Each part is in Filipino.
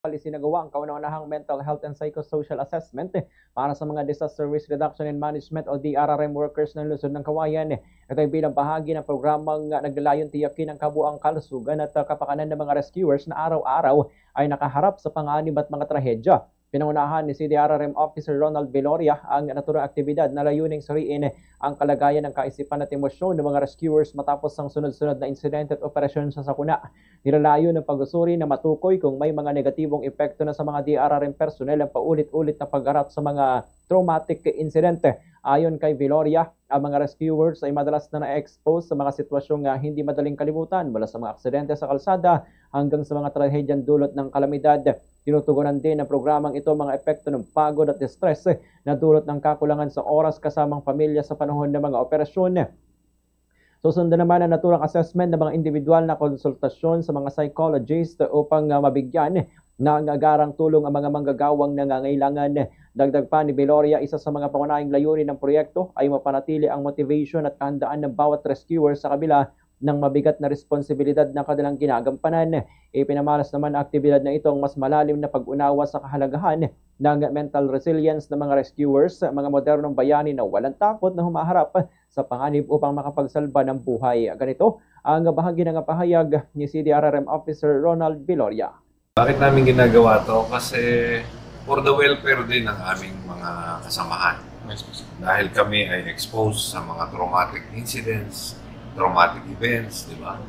Isinagawa ang kauna-unahang mental health and psychosocial assessment para sa mga disaster risk reduction and management o DRRM workers ng Luzon ng Kawayan. Ito ay bilang bahagi ng programang naglalayon tiyakin ang kabuang kalusugan at kapakanan ng mga rescuers na araw-araw ay nakaharap sa panganib at mga trahedya. Pinangunahan ni CDRRM Officer Ronald Viloria ang naturang aktibidad na layuning suriin ang kalagayan ng kaisipan at emosyon ng mga rescuers matapos ang sunod-sunod na insidente at operasyon sa sakuna. Nilalayo ng pag-usuri na matukoy kung may mga negatibong epekto na sa mga DRRM personnel ang paulit-ulit na pagharap sa mga traumatic insidente. Ayon kay Viloria, ang mga rescuers ay madalas na na-expose sa mga sitwasyong hindi madaling kalimutan mula sa mga aksidente sa kalsada hanggang sa mga trahedyang dulot ng kalamidad. Tinutugunan din ng programang ito mga epekto ng pagod at stress na dulot ng kakulangan sa oras kasamang pamilya sa panahon ng mga operasyon. Susundan naman ang naturang assessment ng mga individual na konsultasyon sa mga psychologist upang mabigyan ng agarang tulong ang mga manggagawang nangangailangan. Dagdag pa ni Viloria, isa sa mga pangunahing layunin ng proyekto ay mapanatili ang motivation at kahandaan ng bawat rescuer sa kabila ng mabigat na responsibilidad na kanilang ginagampanan. Ipinamalas naman ang aktibidad na itong mas malalim na pag-unawa sa kahalagahan ng mental resilience ng mga rescuers, mga modernong bayani na walang takot na humaharap sa panganib upang makapagsalba ng buhay. Ganito ang bahagi ng pahayag ni CDRRM Officer Ronald Viloria. Bakit namin ginagawa to? Kasi for the welfare din ng aming mga kasamahan. Dahil kami ay exposed sa mga traumatic incidents, traumatic events, di ba?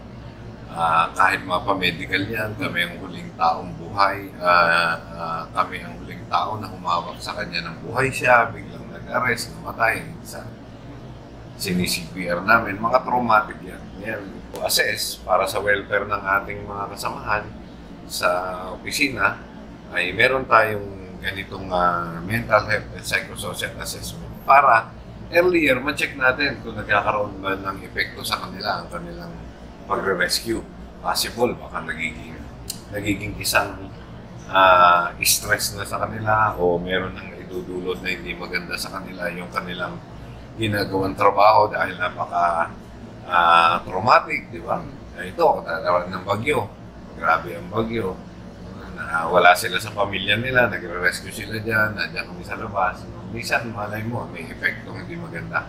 Kahit mapa-medical yan, kami ang huling taong buhay, kami ang huling tao na humawak sa kanya ng buhay siya, biglang nag-arrest, namatay, sini-CPR namin, mga traumatic yan. Yan, assess para sa welfare ng ating mga kasamahan sa opisina, ay meron tayong ganitong mental health and psychosocial assessment para earlier, ma-check natin kung nagkakaroon ba ng epekto sa kanila ang kanilang pagre-rescue. Possible, baka nagiging isang stress na sa kanila o meron ng idudulot na hindi maganda sa kanila yung kanilang ginagawang trabaho dahil napaka-traumatic, di ba? Ito, katalawan ng bagyo. Grabe ang bagyo. Wala sila sa pamilya nila, nagre-rescue sila dyan, nandiyan kami sa labas. Minsan, malay mo, may epektong hindi maganda.